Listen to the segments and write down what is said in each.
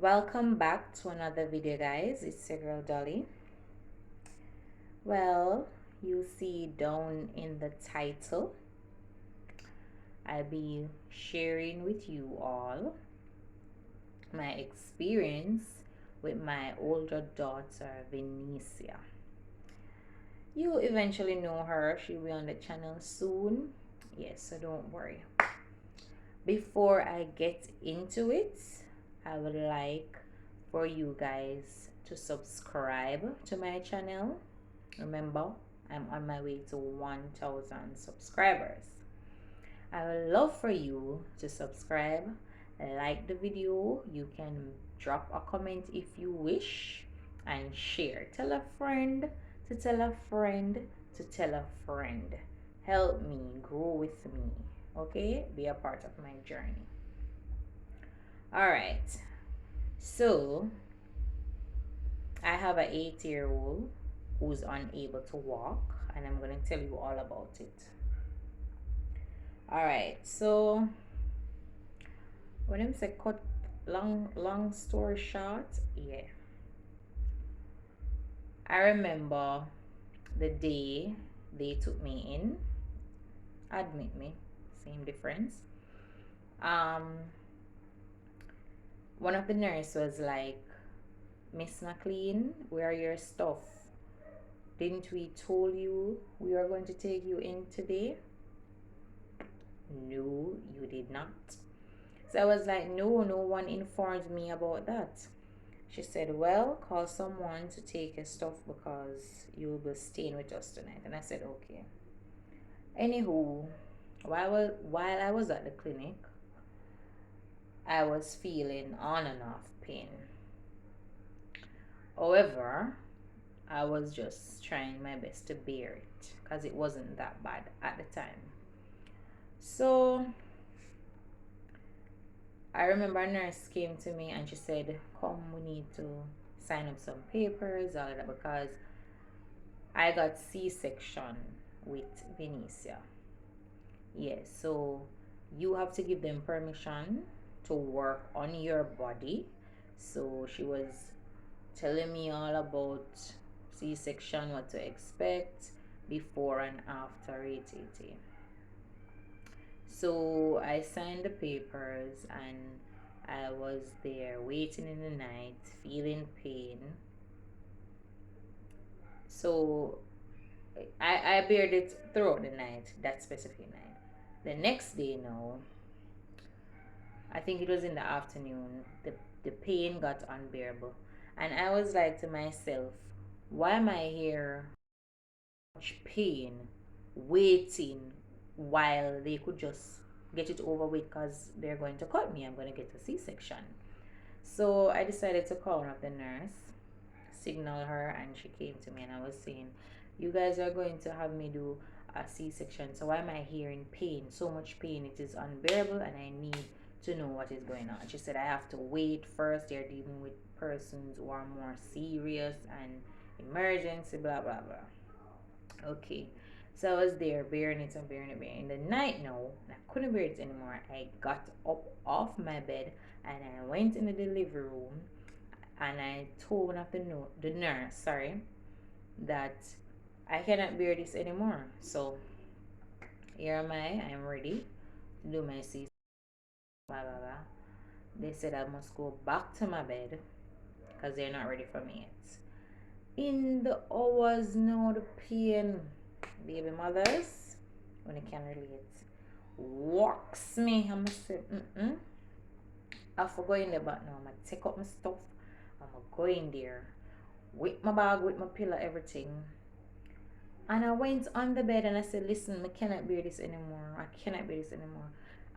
Welcome back to another video, guys. It's your girl Dolly. Well, you see down in the title, I'll be sharing with you all my experience with my older daughter, Venetia. You eventually know her, she'll be on the channel soon. Yes, so don't worry. Before I get into it, I would like for you guys to subscribe to my channel. Remember, I'm on my way to 1,000 subscribers. I would love for you to subscribe, like the video. You can drop a comment if you wish, and share. Tell a friend to tell a friend to tell a friend. Help me grow with me. Okay? Be a part of my journey. All right. So, I have an 8-year-old who's unable to walk, and I'm going to tell you all about it. All right. So, when I'm say cut long story short, yeah. I remember the day they took me in. Admit me, same difference. One of the nurses was like, Miss McLean, where are your stuff? Didn't we told you we were going to take you in today? No, you did not. So I was like, no one informed me about that. She said, well, call someone to take your stuff because you will be staying with us tonight. And I said, okay. Anywho, while I was at the clinic, I was feeling on and off pain. However, I was just trying my best to bear it because it wasn't that bad at the time. So I remember a nurse came to me and she said, come, we need to sign up some papers, all of that, because I got C-section with Venetia. Yes, so you have to give them permission to work on your body. So she was telling me all about C-section, what to expect before and after ATT. So I signed the papers and I was there waiting in the night, feeling pain. So I bared it throughout the night, that specific night. The next day now, I think it was in the afternoon, the pain got unbearable. And I was like to myself, why am I here much pain waiting while they could just get it over with because they're going to cut me. I'm going to get a C-section. So I decided to call one of the nurse, signal her, and she came to me and I was saying, you guys are going to have me do a C-section. So why am I here in pain? So much pain. It is unbearable and I need to know what is going on. She said I have to wait first. They're dealing with persons who are more serious and emergency, blah, blah, blah. Okay. So I was there bearing it and bearing it, bearing it. In the night now, I couldn't bear it anymore. I got up off my bed and I went in the delivery room and I told one of the nurse, sorry, that I cannot bear this anymore. So here am I am ready to do my C. Blah, blah, blah. They said I must go back to my bed because they're not ready for me yet. In the hours now, the pain, baby mothers, when you can relate, walks me. I'm say, I have to go in there, but now I'm gonna take up my stuff. I'm gonna go in there with my bag, with my pillow, everything. And I went on the bed and I said, listen, I cannot bear this anymore. I cannot bear this anymore.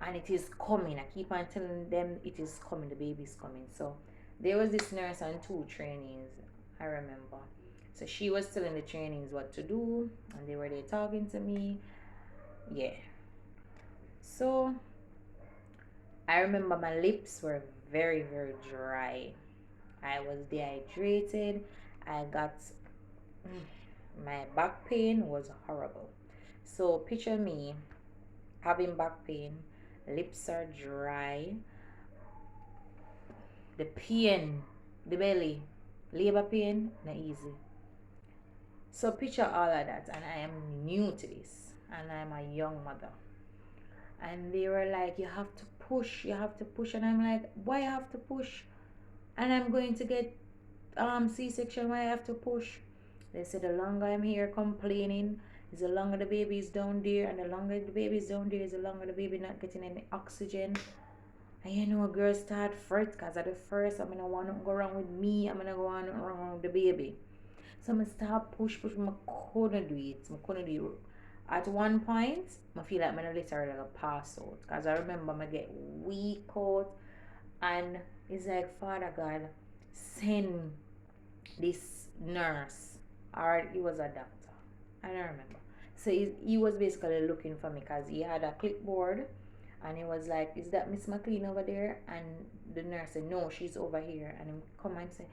And it is coming. I keep on telling them it is coming. The baby's coming. So there was this nurse and 2 trainees, I remember. So she was telling the trainees what to do. And they were there talking to me. Yeah. So I remember my lips were very, very dry. I was dehydrated. I got my back pain was horrible. So picture me having back pain, lips are dry, the pain, the belly, labor pain, not easy. So picture all of that, and I am new to this, and I'm a young mother. And they were like, you have to push, and I'm like, why I have to push? And I'm going to get C-section, why I have to push? They said the longer I'm here complaining, is the longer the baby is down there, and the longer the baby is down there, is the longer the baby not getting any oxygen. And you know, girls start fret because at the first, I'm gonna want to go wrong with me, I'm gonna go on wrong with the baby. So I'm start push, I couldn't do it. I couldn't do it. At one point, I feel like I'm literally like a pass out. Because I remember I get weak out, and it's like, Father God, send this nurse, or he was a doctor. I don't remember. So he was basically looking for me because he had a clipboard, and he was like, is that Miss McLean over there? And the nurse said, no, she's over here. And he come and say,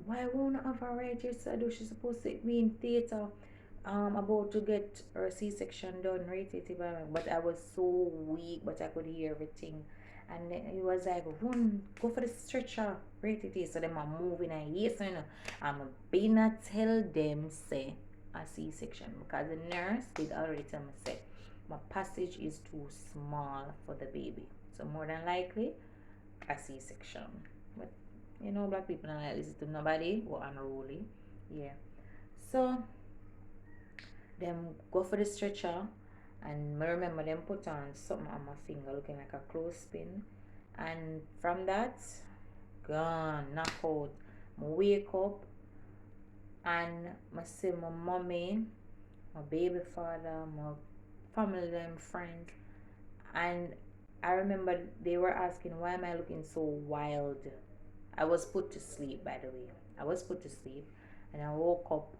why won't I have her right here? So she's supposed to be in theater, about to get her C-section done, right? But I was so weak, but I could hear everything. And then he was like, run, go for the stretcher, right? It is. So them are moving, and yes, you know, I'm being a tell them say a C-section, because the nurse did already tell me say my passage is too small for the baby. So more than likely a C-section. But you know, black people don't like listen to nobody or unruly. Yeah. So them go for the stretcher, and I remember them put on something on my finger looking like a clothespin. And from that, gone, knock out. I wake up, and I see my mommy, my baby father, my family, them friends. And I remember they were asking, why am I looking so wild? I was put to sleep, by the way. I was put to sleep, and I woke up.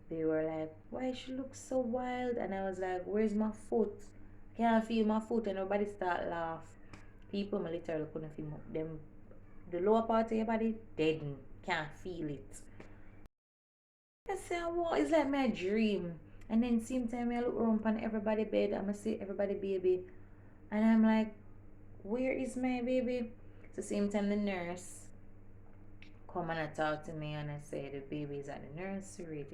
They were like, why she looks so wild? And I was like, where's my foot? Can't feel my foot. And nobody start laugh. People, my literally couldn't feel them. The lower part of your body, dead. Can't feel it. I say, what? It's like my dream. And then same time I look around on everybody bed, I'ma see everybody baby. And I'm like, where is my baby? So same time the nurse come and talk to me, and I say the baby is at the nursery.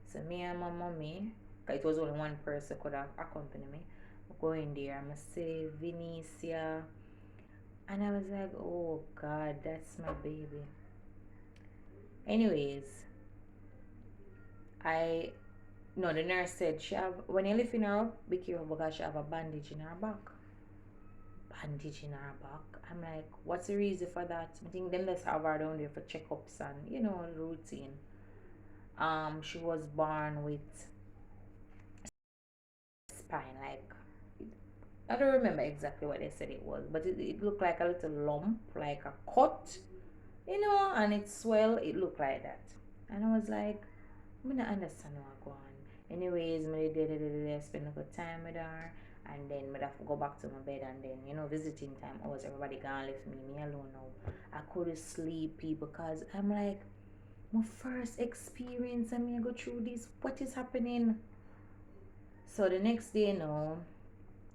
So me and my mommy, cause it was only one person could have accompanied me, go in there. I'ma say Vinicia, and I was like, oh God, that's my baby. Anyways, I no, the nurse said she have, when you lifting her up, be careful because she have a bandage in her back. Bandage in her back. I'm like, what's the reason for that? I think them let's have her down there for checkups and routine. She was born with spine, like, I don't remember exactly what they said it was, but it looked like a little lump, like a cut, and it swelled. It looked like that, and I was like, I don't understand what going on. Anyways, I spend a good time with her, and then I have to go back to my bed, and then visiting time. Oh, was everybody gone left me alone now. I couldn't sleep because I'm like, my first experience, and me I go through this. What is happening? So the next day,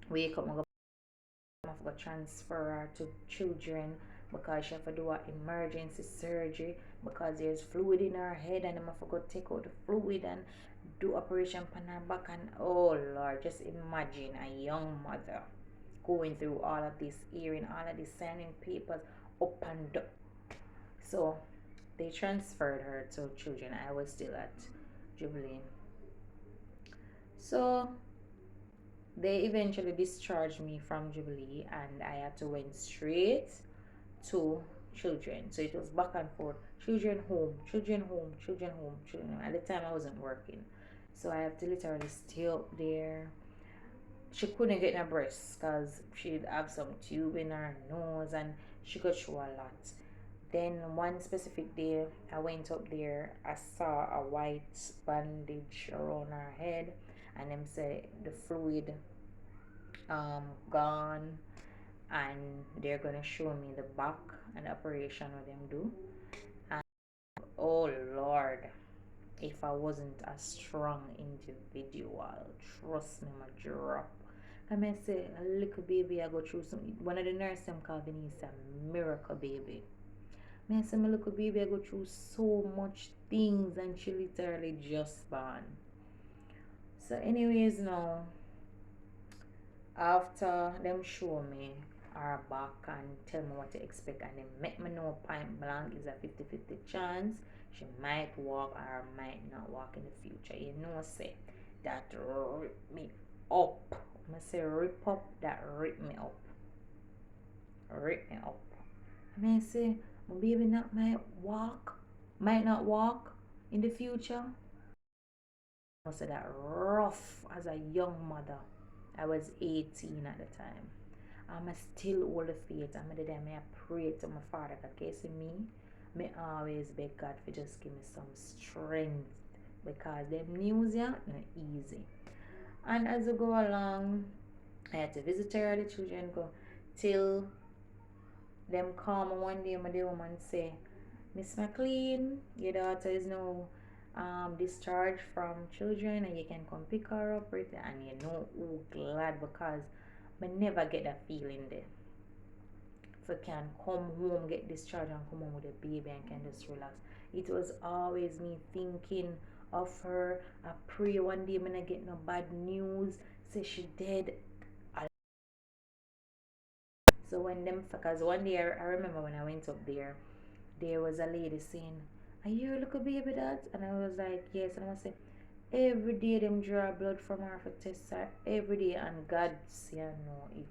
wake up, I have to transfer her to children because she have to do an emergency surgery because there's fluid in her head, and I have to go take out the fluid and do operation on her back. And oh Lord, just imagine a young mother going through all of this, hearing all of this, signing papers up and down. So they transferred her to children. I was still at Jubilee. So they eventually discharged me from Jubilee, and I had to went straight to children. So it was back and forth, children home, children home, children home, children home. At the time I wasn't working. So I have to literally stay up there. She couldn't get her breasts because she'd have some tube in her nose, and she got through a lot. Then one specific day I went up there, I saw a white bandage around her head, and them said the fluid gone, and they're gonna show me the back and the operation what them do. And oh Lord, if I wasn't a strong individual, trust me, my drop. I may say a little baby I go through some, one of the nurses them called Venice a miracle baby. I say my little baby I go through so much things and she literally just born. So anyways now, after them show me her back and tell me what to expect and them make me know point blank is a 50-50 chance she might walk or might not walk in the future. You know say that rip me up. I say rip up, that rip me up. Rip me up. I mean say my baby not might not walk in the future. I say that rough as a young mother. I was 18 at the time. I'm still hold the faith. I'm the day I pray to my father. Because me always beg God for just give me some strength. Because them news yeah not easy. And as I go along, I had to visit her, the children go till them come one day the woman say, Miss McLean, your daughter is now discharged from children and you can come pick her up right there. And you know, oh glad because I never get that feeling there. If I can come home, get discharged and come home with a baby and can just relax. It was always me thinking of her. I pray one day I'm gonna get no bad news. Say she dead. So when them because one day I remember when I went up there was a lady saying, are you a little baby that? And I was like, yes. And I say, every day them draw blood from her for test her every day and God say I know it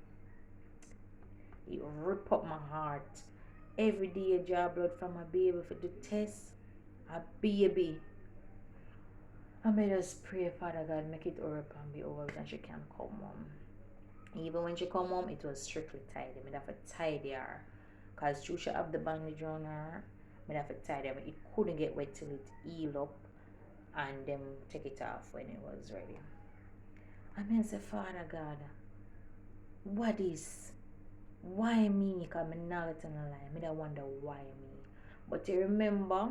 rip up my heart. Every day you draw blood from a baby for the test. A baby. I may just pray, Father God, make it up and be over and she can come home. Even when she come home, it was strictly tidy. I have to tidy her. Because she should have the bandage on her. I have to tidy her. It couldn't get wet till it healed up. And then take it off when it was ready. I mean, say, Father God, what is? Why me? Because I'm not going to lie. I wonder why me. But you remember,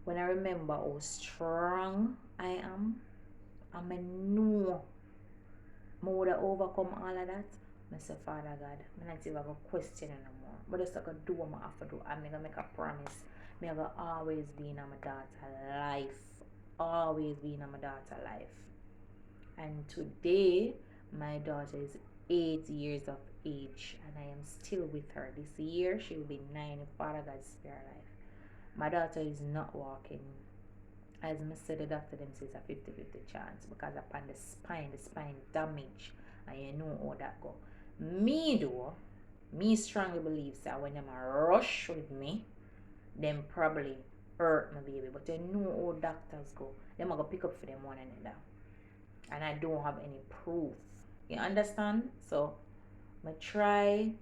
when I remember how strong I am, I know I would have overcome all of that. I say, Father God, I not even go question anymore. But just like do what I have to do. I'm gonna make a promise. I'm gonna always be in my daughter's life. Always be in my daughter's life. And today, my daughter is 8 years of age and I am still with her. This year, she will be 9 if Father God spare life. My daughter is not walking. As I said, the doctor them says a 50-50 chance because upon the spine damage, and you know how that go. Me though, me strongly believe that when them a rush with me, them probably hurt my baby. But you know how doctors go. Them a go pick up for them one another. And I don't have any proof. You understand? So I try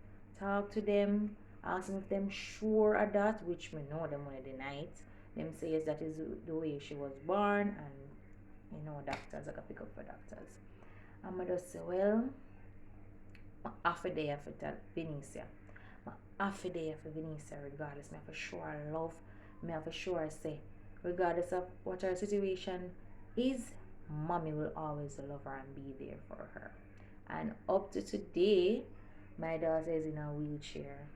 talk to them, ask them if them sure of that, which me know them wanna deny it. Them say yes, that is the way she was born, and you know doctors I can pick up for doctors. And I just say, well, I half a day for tell Venicia. I half a day for Venicia regardless. Me for sure love. Me for sure say, regardless of what her situation is, mommy will always love her and be there for her. And up to today, my daughter is in a wheelchair.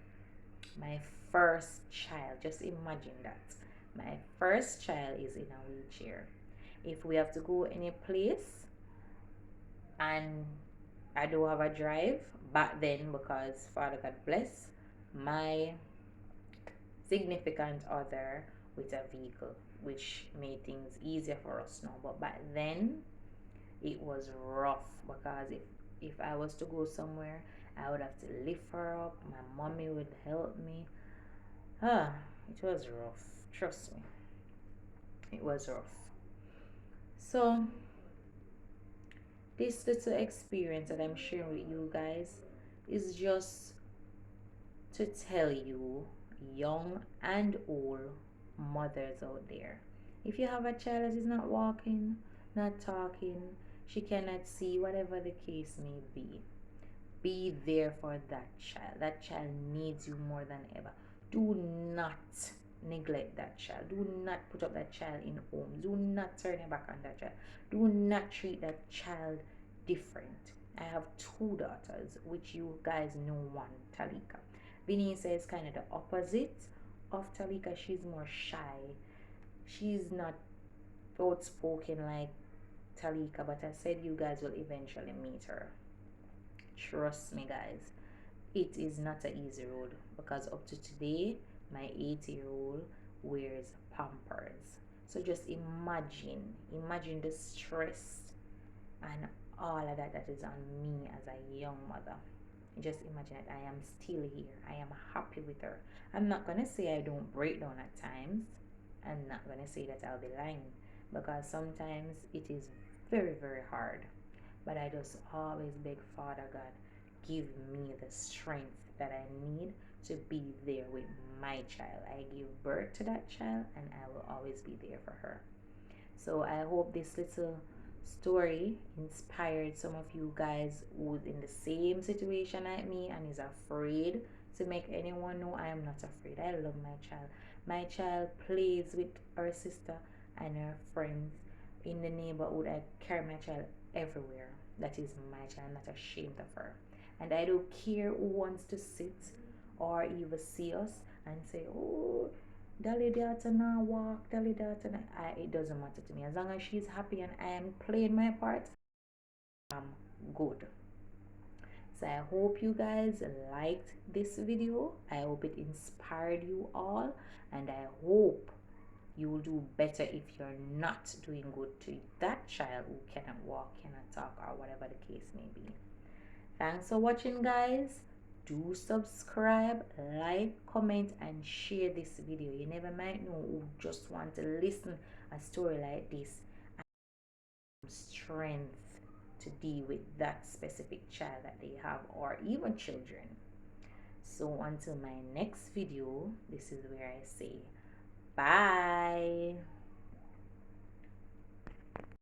My first child, just imagine that. My first child is in a wheelchair. If we have to go any place and I do have a drive back then because Father God bless my significant other with a vehicle, which made things easier for us now. But back then it was rough because if I was to go somewhere, I would have to lift her up. My mommy would help me. It was rough. Trust me, it was rough. So this little experience that I'm sharing with you guys is just to tell you, young and old mothers out there, if you have a child that is not walking, not talking, she cannot see, whatever the case may be there for that child. That child needs you more than ever. Do not neglect that child. Do not put up that child in homes. Do not turn your back on that child. Do not treat that child different. I have two daughters, which you guys know one, Talika. Vanessa is kind of the opposite of Talika. She's more shy. She's not outspoken like Talika, but I said you guys will eventually meet her. Trust me, guys. It is not an easy road because up to today, my 8-year-old wears Pampers. So just imagine the stress and all of that that is on me as a young mother. Just imagine that I am still here. I am happy with her. I'm not gonna say I don't break down at times. I'm not gonna say that I'll be lying because sometimes it is very, very hard. But I just always beg Father God, give me the strength that I need to be there with my child. I give birth to that child and I will always be there for her. So I hope this little story inspired some of you guys who's in the same situation like me and is afraid to make anyone know I am not afraid. I love my child. My child plays with her sister and her friends in the neighborhood. I carry my child everywhere. That is my child. I'm not ashamed of her. And I don't care who wants to sit or even see us and say, oh, Dolly daughter now walk, Dolly daughter now. It doesn't matter to me. As long as she's happy and I am playing my part, I'm good. So I hope you guys liked this video. I hope it inspired you all. And I hope you will do better if you're not doing good to that child who cannot walk, cannot talk, or whatever the case may be. Thanks for watching, guys. Do subscribe, like, comment, and share this video. You never might know who just want to listen a story like this and strength to deal with that specific child that they have or even children. So until my next video, this is where I say bye.